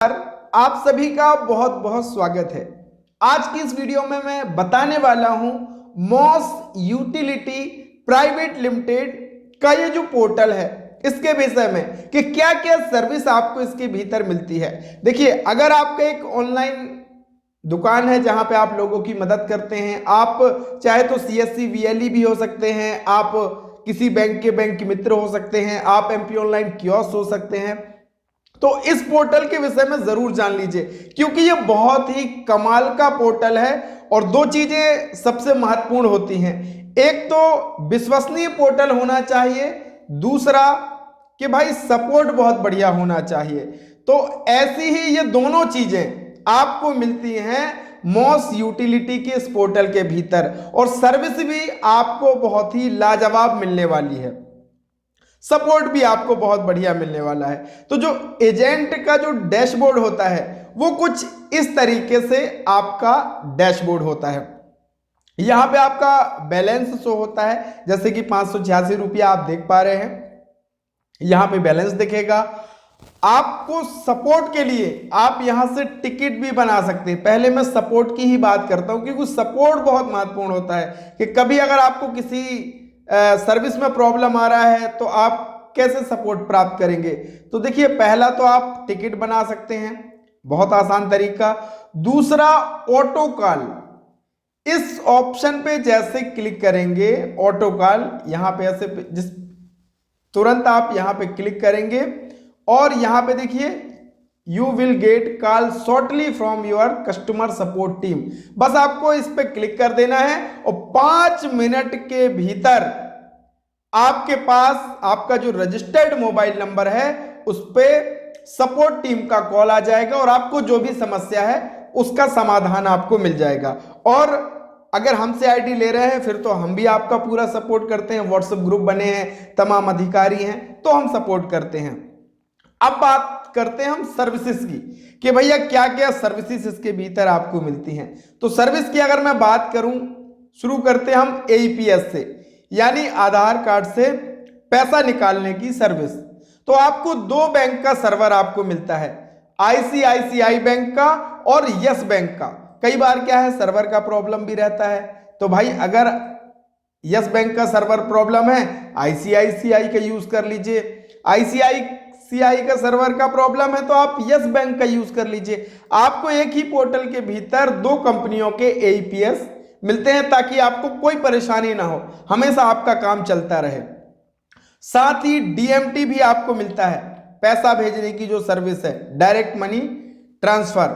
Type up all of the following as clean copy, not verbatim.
आप सभी का बहुत बहुत स्वागत है। आज की इस वीडियो में मैं बताने वाला हूं मॉस यूटिलिटी प्राइवेट लिमिटेड का ये जो पोर्टल है इसके विषय में कि क्या क्या सर्विस आपको इसके भीतर मिलती है। देखिए, अगर आपका एक ऑनलाइन दुकान है जहां पे आप लोगों की मदद करते हैं, आप चाहे तो सीएससी वीएलई भी हो सकते हैं, आप किसी बैंक के मित्र हो सकते हैं, आप एमपी ऑनलाइन कियोस्क हो सकते हैं, तो इस पोर्टल के विषय में जरूर जान लीजिए क्योंकि ये बहुत ही कमाल का पोर्टल है। और दो चीजें सबसे महत्वपूर्ण होती हैं, एक तो विश्वसनीय पोर्टल होना चाहिए, दूसरा कि भाई सपोर्ट बहुत बढ़िया होना चाहिए। तो ऐसी ही ये दोनों चीजें आपको मिलती हैं मॉस यूटिलिटी के इस पोर्टल के भीतर, और सर्विस भी आपको बहुत ही लाजवाब मिलने वाली है, सपोर्ट भी आपको बहुत बढ़िया मिलने वाला है। तो जो एजेंट का जो डैशबोर्ड होता है वो कुछ इस तरीके से आपका डैशबोर्ड होता है। यहां पे आपका बैलेंस शो होता है, जैसे कि 586 रुपया आप देख पा रहे हैं, यहां पे बैलेंस दिखेगा। आपको सपोर्ट के लिए आप यहां से टिकट भी बना सकते हैं। पहले मैं सपोर्ट की ही बात करता हूं क्योंकि सपोर्ट बहुत महत्वपूर्ण होता है कि कभी अगर आपको किसी सर्विस में प्रॉब्लम आ रहा है तो आप कैसे सपोर्ट प्राप्त करेंगे। तो देखिए, पहला तो आप टिकट बना सकते हैं, बहुत आसान तरीका। दूसरा, ऑटो कॉल, इस ऑप्शन पे जैसे क्लिक करेंगे ऑटो कॉल, यहां पे ऐसे जिस तुरंत आप यहां पे क्लिक करेंगे और यहां पे देखिए you will get call shortly from your customer support team. बस आपको इस पे क्लिक कर देना है और 5 मिनट के भीतर आपके पास आपका जो रजिस्टर्ड मोबाइल नंबर है उस पे सपोर्ट टीम का कॉल आ जाएगा और आपको जो भी समस्या है उसका समाधान आपको मिल जाएगा। और अगर हमसे आईडी ले रहे हैं फिर तो हम भी आपका पूरा सपोर्ट करते हैं, व्हाट्सएप ग्रुप बने हैं, तमाम अधिकारी हैं तो हम सपोर्ट करते हैं। अब बात करते हैं हम सर्विसेज की कि भैया क्या क्या सर्विसेज इसके भीतर आपको मिलती हैं। तो सर्विस की अगर मैं बात करूं, शुरू करते हैं हम एईपीएस से, यानी आधार कार्ड से पैसा निकालने की सर्विस। तो आपको 2 बैंक का सर्वर आपको मिलता है, आईसीआईसीआई बैंक का और यस बैंक का। कई बार क्या है, सर्वर का प्रॉब्लम भी रहता है, तो भाई अगर यस बैंक का सर्वर प्रॉब्लम है आईसीआईसीआई का यूज कर लीजिए, आईसीआईसीआई का सर्वर का प्रॉब्लम है तो आप यस बैंक का यूज कर लीजिए। आपको एक ही पोर्टल के भीतर 2 कंपनियों के एईपीएस मिलते हैं ताकि आपको कोई परेशानी ना हो, हमेशा आपका काम चलता रहे। साथ ही डीएमटी भी आपको मिलता है, पैसा भेजने की जो सर्विस है, डायरेक्ट मनी ट्रांसफर।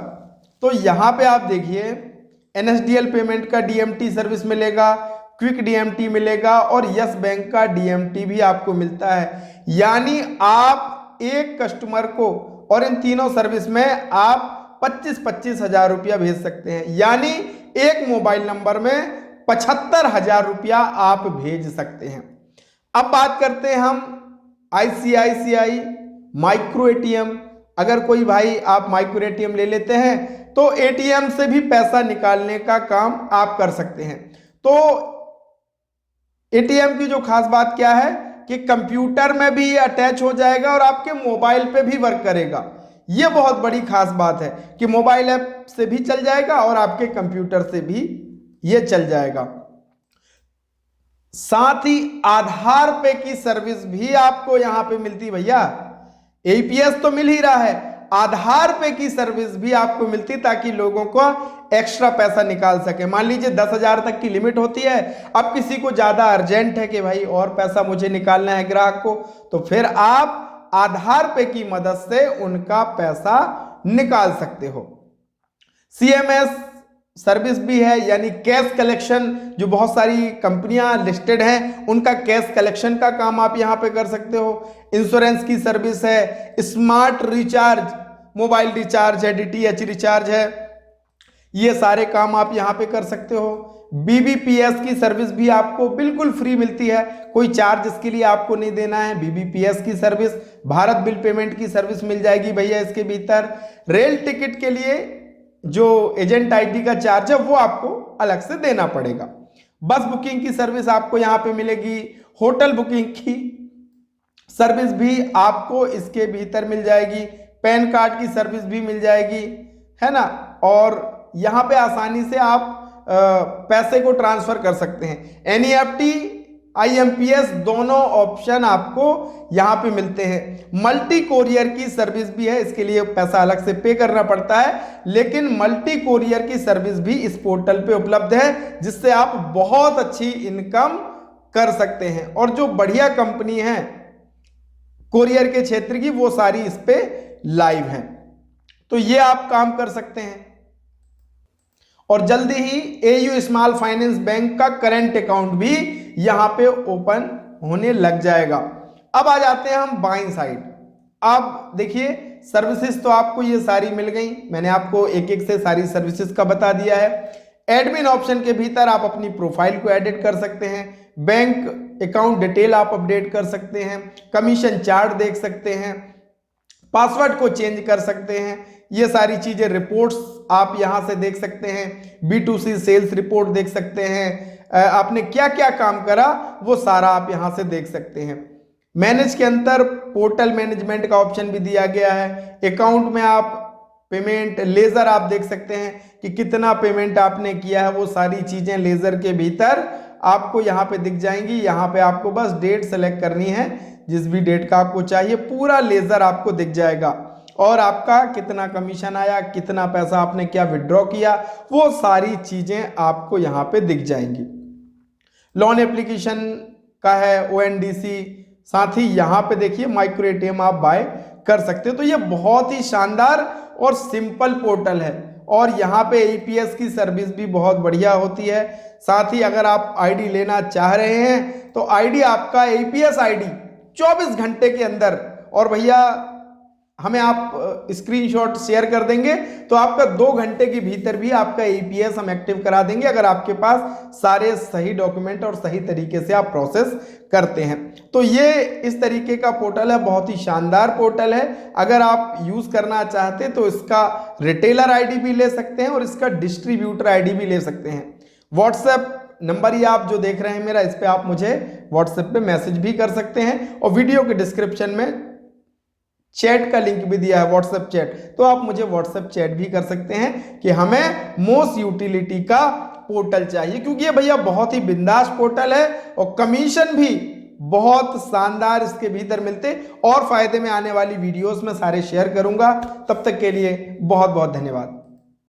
तो यहां पे आप देखिए एनएसडीएल पेमेंट का डीएमटी सर्विस मिलेगा, क्विक डीएमटी मिलेगा और यस बैंक का डीएमटी भी आपको मिलता है। यानी आप एक कस्टमर को, और इन तीनों सर्विस में आप 25-25 हजार रुपया भेज सकते हैं, यानी एक मोबाइल नंबर में 75,000 रुपया आप भेज सकते हैं। अब बात करते हैं हम आईसीआईसीआई माइक्रो एटीएम। अगर कोई भाई आप माइक्रो एटीएम ले लेते हैं तो एटीएम से भी पैसा निकालने का काम आप कर सकते हैं। तो एटीएम की जो खास बात क्या है कि कंप्यूटर में भी ये अटैच हो जाएगा और आपके मोबाइल पे भी वर्क करेगा। ये बहुत बड़ी खास बात है कि मोबाइल ऐप से भी चल जाएगा और आपके कंप्यूटर से भी ये चल जाएगा। साथ ही आधार पे की सर्विस भी आपको यहां पे मिलती। भैया एईपीएस तो मिल ही रहा है, आधार पे की सर्विस भी आपको मिलती ताकि लोगों को एक्स्ट्रा पैसा निकाल सके। मान लीजिए 10,000 तक की लिमिट होती है, अब किसी को ज्यादा अर्जेंट है कि भाई और पैसा मुझे निकालना है ग्राहक को, तो फिर आप आधार पे की मदद से उनका पैसा निकाल सकते हो। सीएमएस सर्विस भी है, यानी कैश कलेक्शन, जो बहुत सारी कंपनियां लिस्टेड हैं उनका कैश कलेक्शन का काम आप यहां पे कर सकते हो। इंश्योरेंस की सर्विस है, स्मार्ट रिचार्ज, मोबाइल रिचार्ज है, डीटीएच रिचार्ज है, ये सारे काम आप यहां पे कर सकते हो। बीबीपीएस की सर्विस भी आपको बिल्कुल फ्री मिलती है, कोई चार्ज इसके लिए आपको नहीं देना है। बीबीपीएस की सर्विस, भारत बिल पेमेंट की सर्विस मिल जाएगी भैया इसके भीतर। रेल टिकट के लिए जो एजेंट आईडी का चार्ज है वो आपको अलग से देना पड़ेगा। बस बुकिंग की सर्विस आपको यहां पे मिलेगी, होटल बुकिंग की सर्विस भी आपको इसके भीतर मिल जाएगी, पैन कार्ड की सर्विस भी मिल जाएगी, है ना। और यहाँ पे आसानी से आप पैसे को ट्रांसफर कर सकते हैं। NEFT IMPS दोनों ऑप्शन आपको यहाँ पे मिलते हैं। मल्टी कोरियर की सर्विस भी है, इसके लिए पैसा अलग से पे करना पड़ता है, लेकिन मल्टी कोरियर की सर्विस भी इस पोर्टल पे उपलब्ध है, जिससे आप बहुत अच्छी इनकम कर सकते हैं। और जो बढ़िया कंपनी है कोरियर के क्षेत्र की, वो सारी इस पे लाइव है, तो ये आप काम कर सकते हैं। और जल्दी ही AU स्मॉल फाइनेंस बैंक का करंट अकाउंट भी यहां पे ओपन होने लग जाएगा। अब आ जाते हैं हम बाइंग साइड। अब देखिए सर्विसेज तो आपको ये सारी मिल गई, मैंने आपको एक एक से सारी सर्विसेज का बता दिया है। एडमिन ऑप्शन के भीतर आप अपनी प्रोफाइल को एडिट कर सकते हैं, बैंक अकाउंट डिटेल आप अपडेट कर सकते हैं, कमीशन चार्ट देख सकते हैं, पासवर्ड को चेंज कर सकते हैं, ये सारी चीजें, रिपोर्ट्स आप यहां से देख सकते हैं, B2C सेल्स रिपोर्ट देख सकते हैं, आपने क्या क्या काम करा वो सारा आप यहां से देख सकते हैं। मैनेज के अंदर पोर्टल मैनेजमेंट का ऑप्शन भी दिया गया है। अकाउंट में आप पेमेंट लेजर आप देख सकते हैं कि कितना पेमेंट आपने किया है, वो सारी चीजें लेजर के भीतर आपको यहाँ पे दिख जाएंगी। यहाँ पे आपको बस डेट सेलेक्ट करनी है, जिस भी डेट का आपको चाहिए, पूरा लेजर आपको दिख जाएगा। और आपका कितना कमीशन आया, कितना पैसा आपने क्या विड्रॉ किया, वो सारी चीजें आपको यहाँ पे दिख जाएंगी। लोन एप्लीकेशन का है, ONDC, साथ ही यहाँ पे देखिए माइक्रो ATM आप बाय कर सकते हो। तो ये बहुत ही शानदार और सिंपल पोर्टल है, और यहाँ पे APS की सर्विस भी बहुत बढ़िया होती है। साथ ही अगर आप ID लेना चाह रहे हैं तो ID आपका APS ID 24 घंटे के अंदर, और भैया हमें आप स्क्रीनशॉट शेयर कर देंगे तो आपका 2 घंटे के भीतर भी आपका APS हम एक्टिव करा देंगे, अगर आपके पास सारे सही डॉक्यूमेंट और सही तरीके से आप प्रोसेस करते हैं। तो ये इस तरीके का पोर्टल है, बहुत ही शानदार पोर्टल है। अगर आप यूज करना चाहते तो इसका रिटेलर ID भी ले सकते हैं और इसका डिस्ट्रीब्यूटर ID भी ले सकते हैं। व्हाट्सएप नंबर ये आप जो देख रहे हैं मेरा, इस पे आप मुझे व्हाट्सएप पे मैसेज भी कर सकते हैं, और वीडियो के डिस्क्रिप्शन में चैट का लिंक भी दिया है, व्हाट्सएप चैट, तो आप मुझे व्हाट्सएप चैट भी कर सकते हैं कि हमें मोस्ट यूटिलिटी का पोर्टल चाहिए, क्योंकि ये भैया बहुत ही बिंदास पोर्टल है और कमीशन भी बहुत शानदार इसके भीतर मिलते। और फायदे में आने वाली वीडियोस में सारे शेयर करूंगा। तब तक के लिए बहुत बहुत धन्यवाद।